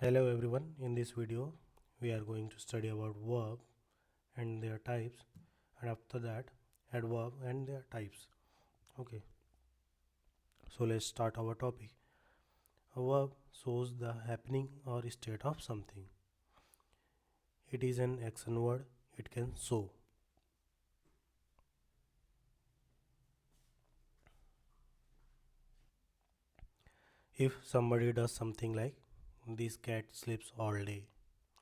Hello everyone, in this video we are going to study about verb and their types, and after that adverb and their types. Okay, so let's start our topic. A verb shows the happening or state of something. It is an action word, it can show. If somebody does something like this cat sleeps all day,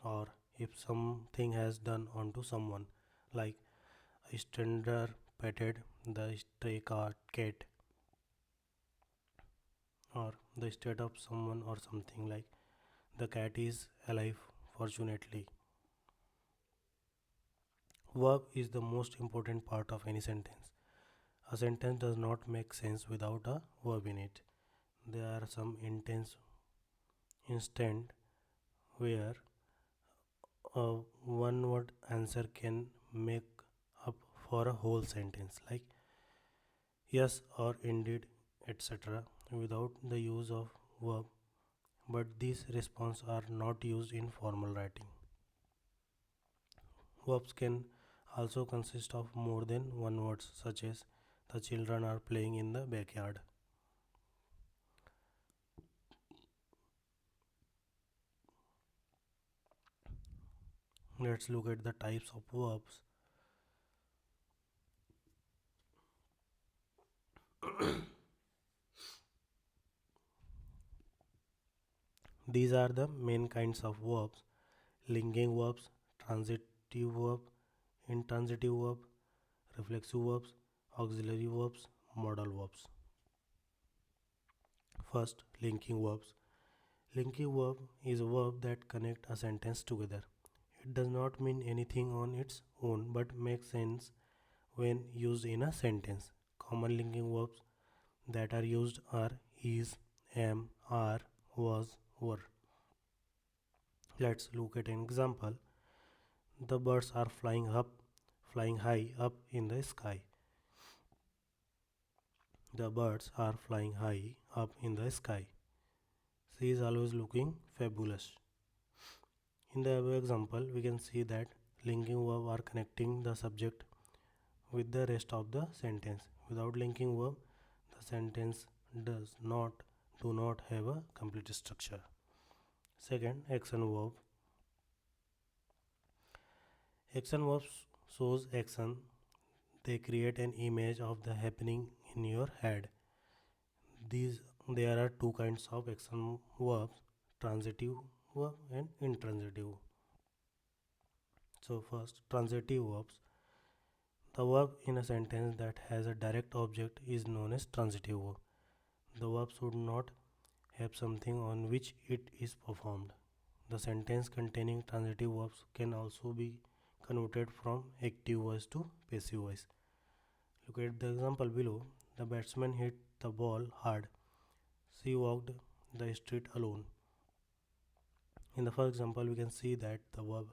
or if something has done onto someone, like a stranger petted the stray cat, or the state of someone or something like the cat is alive fortunately. Verb is the most important part of any sentence. A sentence does not make sense without a verb in it. There are some intense instant where a one word answer can make up for a whole sentence like yes or indeed etc without the use of verb, but these responses are not used in formal writing. Verbs can also consist of more than one word, such as the children are playing in the backyard. Let's look at the types of verbs. These are the main kinds of verbs: linking verbs, transitive verb, intransitive verb, reflexive verbs, auxiliary verbs, modal verbs. First, linking verbs. Linking verb is a verb that connects a sentence together. It does not mean anything on its own but makes sense when used in a sentence. Common linking verbs that are used are is, am, are, was, were. Let's look at an example. The birds are flying high up in the sky. The birds are flying high up in the sky. She is always looking fabulous. In the above example, we can see that linking verb are connecting the subject with the rest of the sentence. Without linking verb, the sentence does not do not have a complete structure. Second, action verb. Action verbs shows action. They create an image of the happening in your head. These there are two kinds of action verbs: transitive verb and intransitive. So first, transitive verbs. The verb in a sentence that has a direct object is known as transitive verb. The verb should not have something on which it is performed. The sentence containing transitive verbs can also be converted from active voice to passive voice. Look at the example below. The batsman hit the ball hard. She walked the street alone. In the first example, we can see that the verb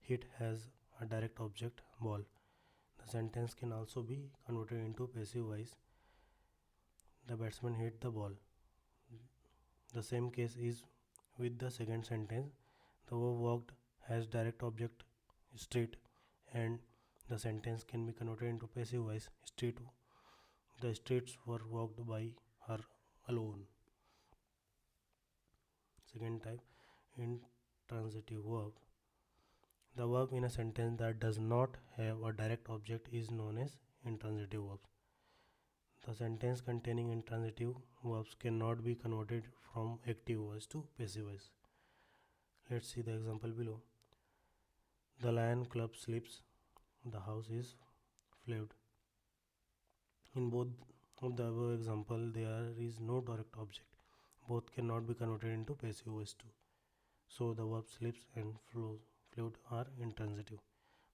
hit has a direct object, ball. The sentence can also be converted into passive voice. The batsman hit the ball. The same case is with the second sentence. The verb walked has direct object, street, and the sentence can be converted into passive voice, street. The streets were walked by her alone. Second type, intransitive verb. The verb in a sentence that does not have a direct object is known as intransitive verbs. The sentence containing intransitive verbs cannot be converted from active voice to passive voice. Let's see the example below. The lion club sleeps. The house is flaved. In both of the above example, there is no direct object. Both cannot be converted into passive voice too. So the verb sleeps and flaved are intransitive.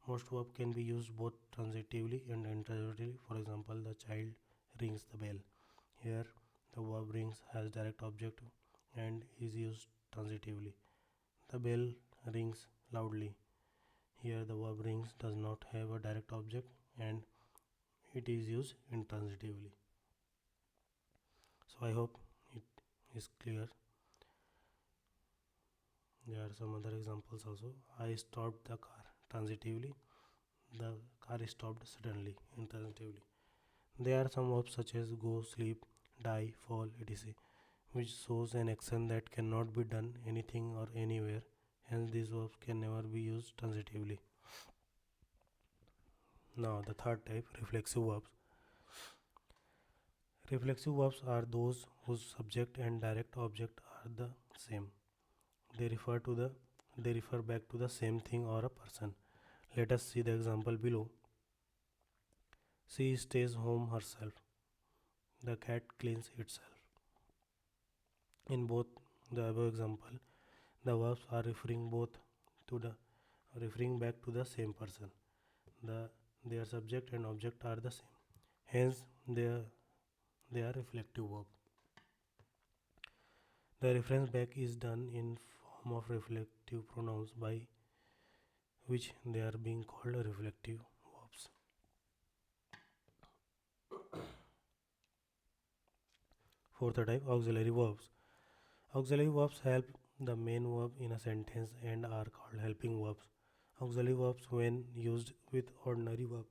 Most verbs can be used both transitively and intransitively. For example, the child rings the bell. Here, the verb rings has direct object and is used transitively. The bell rings loudly. Here, the verb rings does not have a direct object and it is used intransitively. So I hope it is clear. There are some other examples also. I stopped the car. Transitively, the car stopped suddenly. Intransitively, there are some verbs such as go, sleep, die, fall, etc., which shows an action that cannot be done anything or anywhere. Hence, these verbs can never be used transitively. Now, the third type, reflexive verbs. Reflexive verbs are those whose subject and direct object are the same. They refer to the they refer back to the same thing or a person. Let us see the example below. She stays home herself. The cat cleans itself. In both the above example, the verbs are referring back to the same person. Their subject and object are the same. Hence, they are reflective verb. The reference back is done in form of reflective pronouns by which they are being called reflective verbs. Fourth type, auxiliary verbs. Auxiliary verbs help the main verb in a sentence and are called helping verbs. Auxiliary verbs, when used with ordinary verb,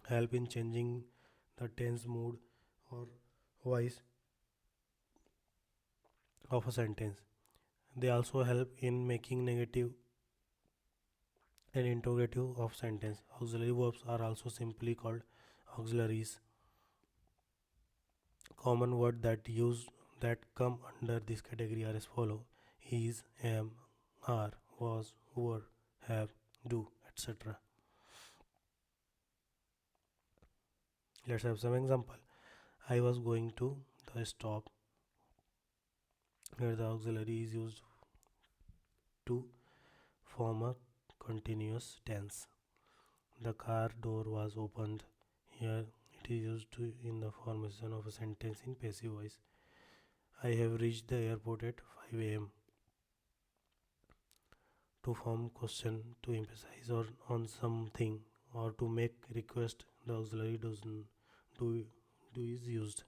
help in changing the tense, mood, or voice of a sentence. They also help in making negative and interrogative of sentence. Auxiliary verbs are also simply called auxiliaries. Common words that come under this category are as follow: is, am, are, was, were, have, do, etc. Let's have some example. I was going to the stop. Here the auxiliary is used to form a continuous tense. The car door was opened. Here it is used in the formation of a sentence in passive voice. I have reached the airport at 5 am. To form question, to emphasize or on something, or to make request, the auxiliary do is used.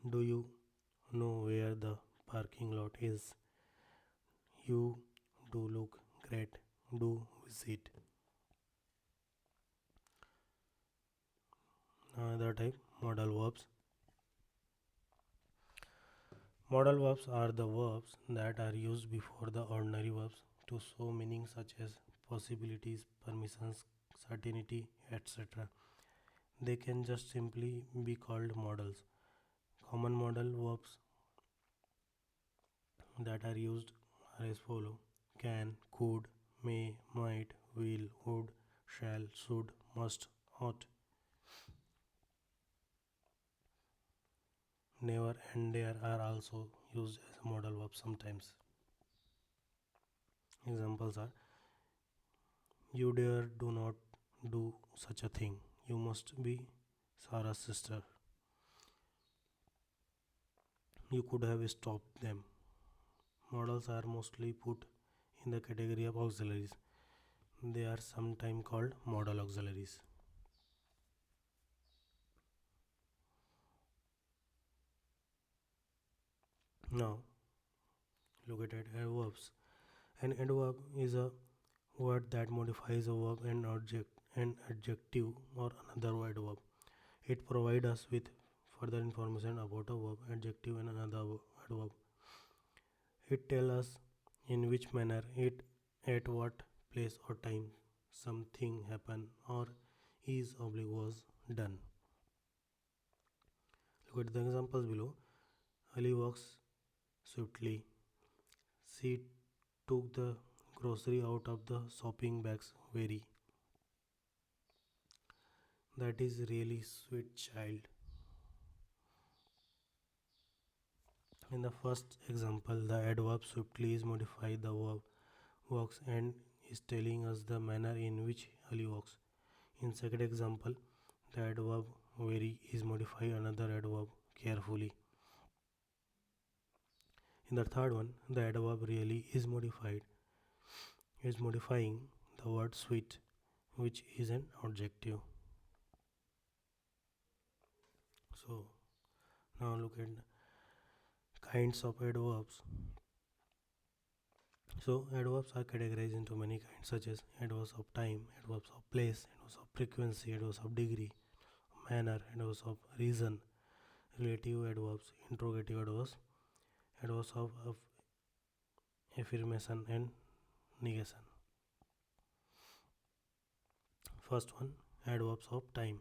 Do you know where the parking lot is? You do look great. Do visit. Another type, modal verbs. Modal verbs are the verbs that are used before the ordinary verbs to show meaning such as possibilities, permissions, certainty, etc. They can just simply be called modals. Common modal verbs that are used are as follow: can, could, may, might, will, would, shall, should, must, ought, never, and dare are also used as modal verbs sometimes. Examples are: you dare do not do such a thing. You must be Sarah's sister. You could have stopped them. Modals are mostly put in the category of auxiliaries. They are sometimes called modal auxiliaries. Now, look at adverbs. An adverb is a word that modifies a verb and an adjective or another adverb. It provides us with further information about a verb, adjective, and another adverb. It tells us in which manner it, at what place or time something happened or is or was done. Look at the examples below. Ali walks swiftly. She took the grocery out of the shopping bags very. That is really sweet child. In the first example, the adverb swiftly is modified the verb walks and is telling us the manner in which Ali walks. In second example, the adverb very is modified another adverb carefully. In the third one, the adverb really is modifying the word sweet, which is an adjective. So now look at Kinds of adverbs. So adverbs are categorized into many kinds such as adverbs of time, adverbs of place, adverbs of frequency, adverbs of degree, manner, adverbs of reason, relative adverbs, interrogative adverbs, adverbs of affirmation and negation. First one, adverbs of time.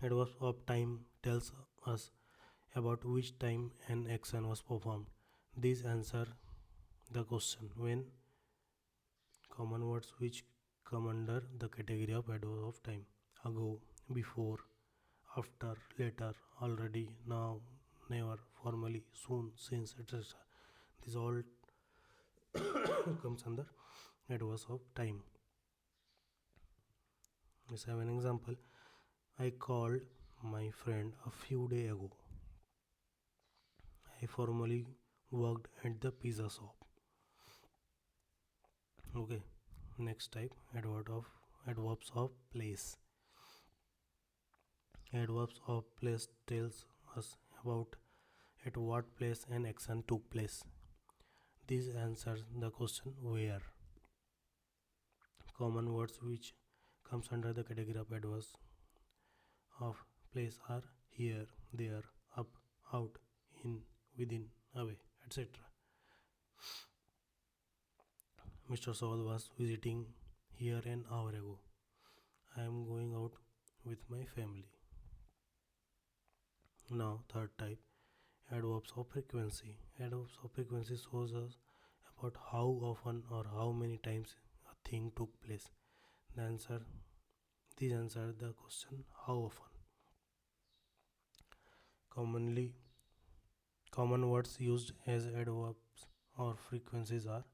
Adverbs of time tells us about which time an action was performed. These answer the question when common words which come under the category of adverb of time. Ago, before, after, later, already, now, never, formally, soon, since, etc. This all comes under adverbs of time. Let's have an example. I called my friend a few days ago. I formerly worked at the pizza shop. Okay. Next type, adverbs of place. Adverbs of place tells us about at what place an action took place. This answers the question where. Common words which comes under the category of adverbs of place are here, there, up, out, in, within, away, etc. Mr. Saul was visiting here an hour ago. I am going out with my family. Now, third type, adverbs of frequency. Adverbs of frequency shows us about how often or how many times a thing took place. The answer, these answer the question how often. Commonly, common words used as adverbs or frequencies are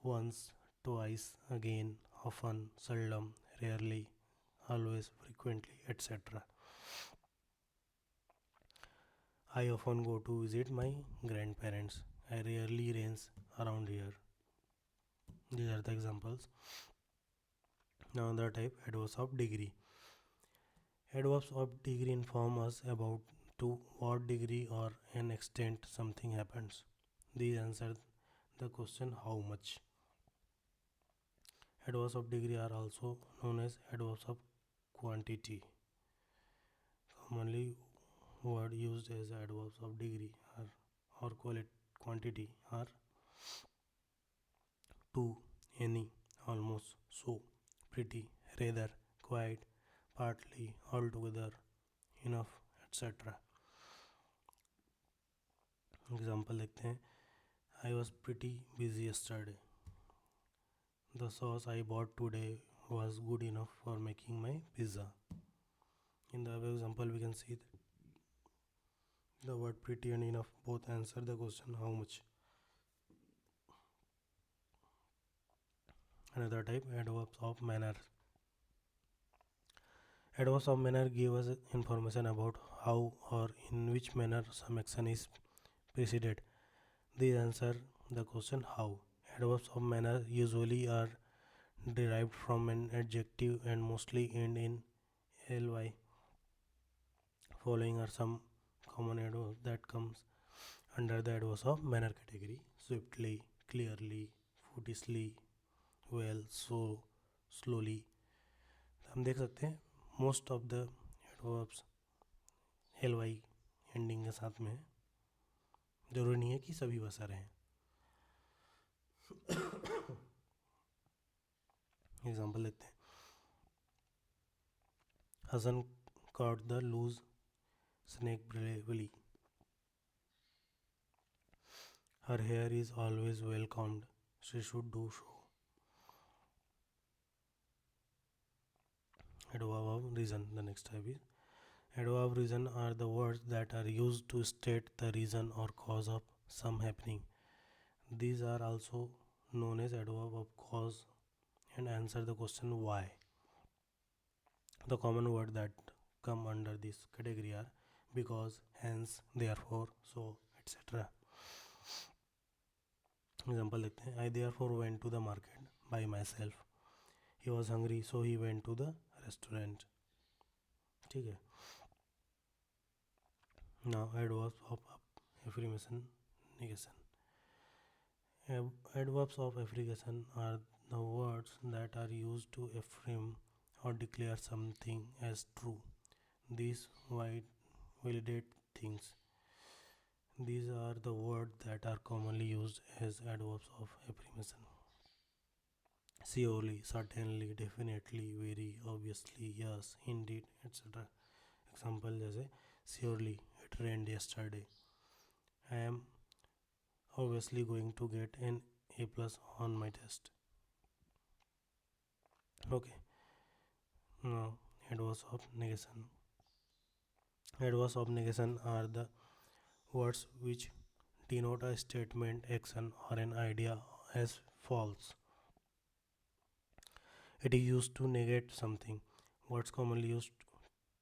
once, twice, again, often, seldom, rarely, always, frequently, etc. I often go to visit my grandparents. I rarely rains around here. These are the examples. Now, another type, adverbs of degree. Adverbs of degree inform us about to what degree or an extent something happens. These answer the question how much. Adverbs of degree are also known as adverbs of quantity. Commonly word used as adverbs of degree are, or quantity are to, any, almost, so, pretty, rather, quite, partly, altogether, enough, etc. Example देखते हैं. I was pretty busy yesterday. The sauce I bought today was good enough for making my pizza. In the above example, we can see that the word pretty and enough both answer the question how much. Another type, adverbs of manner. Adverbs of manner give us information about how or in which manner some action is preceded. These answer the question how. Adverbs of manner usually are derived from an adjective and mostly end in ly. Following are some common adverbs that comes under the adverbs of manner category: swiftly, clearly, foolishly, well, so, slowly. हम देख सकते हैं most of the adverbs ly ending के साथ में. जरूरी नहीं है कि सभी वसा रहें. एग्जाम्पल लेते हैं. Hassan caught the loose snake bravely. Her hair is always well combed. She should do so. Adverb of reason. The next type is adverb of reason are the words that are used to state the reason or cause of some happening. These are also known as adverb of cause and answer the question why. The common words that come under this category are because, hence, therefore, so, etc. Example देखते हैं. I therefore went to the market by myself. He was hungry, so he went to the restaurant. ठीक है. Now adverbs of affirmation, negation. Adverbs of affirmation are the words that are used to affirm or declare something as true. These validate things. These are the words that are commonly used as adverbs of affirmation. Surely, certainly, definitely, very obviously, yes, indeed, etc. Example जैसे surely it rained yesterday. I am obviously going to get an A plus on my test. Okay, now adverbs of negation. Adverbs of negation are the words which denote a statement, action, or an idea as false. It is used to negate something. Words commonly used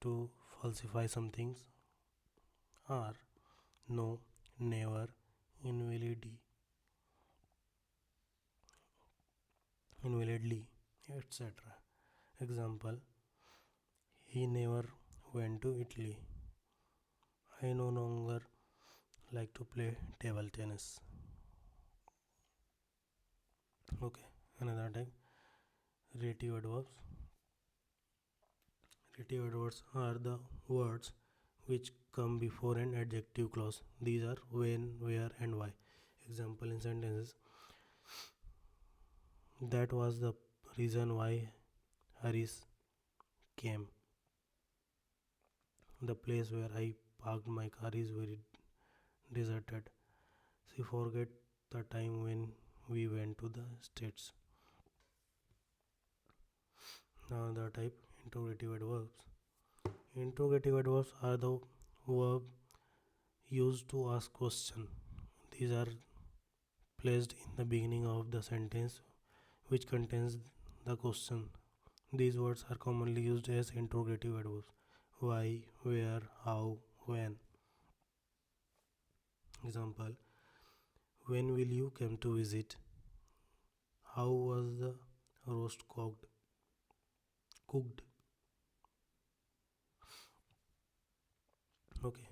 to falsify some things are no, never, invalidly, etc. Example: he never went to Italy. I no longer like to play table tennis. Okay, another type: relative adverbs. Relative adverbs are the words which come before an adjective clause. These are when, where, and why. Example in sentences: that was the reason why Haris came. The place where I parked my car is very deserted. She forget the time when we went to the States. Now the type interrogative adverbs. Interrogative adverbs are the verb used to ask question. These are placed in the beginning of the sentence which contains the question. These words are commonly used as interrogative adverbs. Why, where, how, when. Example: when will you come to visit? How was the roast cooked? Okay.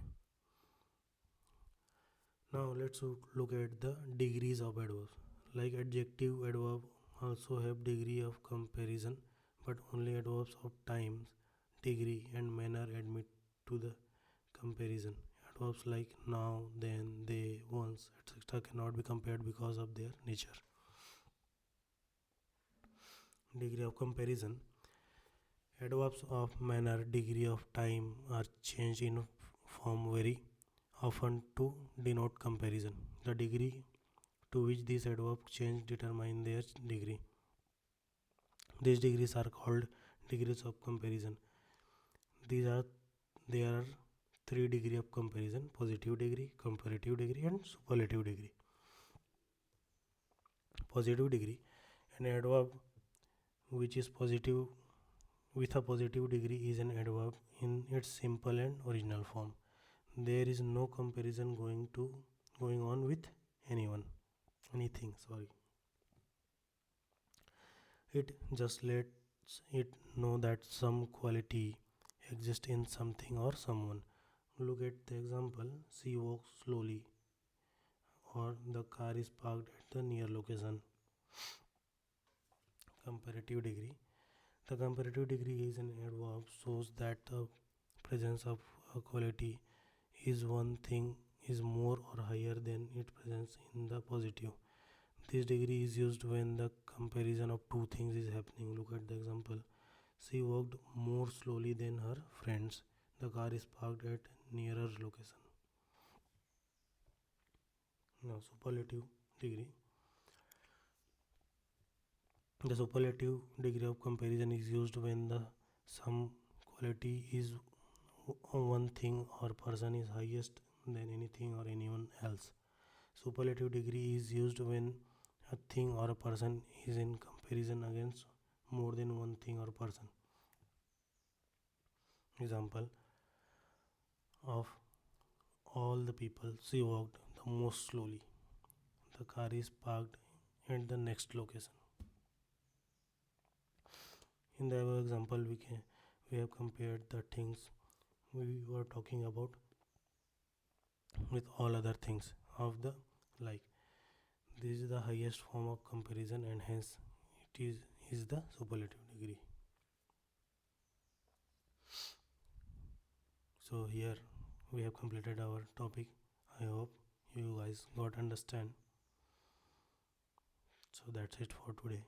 Now let's look at the degrees of adverbs. Like adjective adverb also have degree of comparison, but only adverbs of times, degree, and manner admit to the comparison. Adverbs like now, then, they, once, etc. cannot be compared because of their nature. Degree of comparison. Adverbs of manner, degree of time are changed in form very often to denote comparison. The degree to which these adverbs change determine their degree. These degrees are called degrees of comparison. These are There are three degrees of comparison: positive degree, comparative degree, and superlative degree. Positive degree: an adverb which is positive with a positive degree is an adverb in its simple and original form. There is no comparison going on with anything. Sorry. It just lets it know that some quality exists in something or someone. Look at the example: she walks slowly, or the car is parked at the near location. Comparative degree. The comparative degree is an adverb shows that the presence of a quality is one thing is more or higher than its presence in the positive. This degree is used when the comparison of two things is happening. Look at the example. She walked more slowly than her friends. The car is parked at nearer location. Now superlative degree. The superlative degree of comparison is used when the some quality is one thing or person is highest than anything or anyone else. Superlative degree is used when a thing or a person is in comparison against more than one thing or person. Example: of all the people, she walked the most slowly. The car is parked at the next location. In the above example, we have compared the things we were talking about with all other things of the like. This is the highest form of comparison, and hence it is the superlative degree. So here we have completed our topic. I hope you guys got understand. So that's it for today.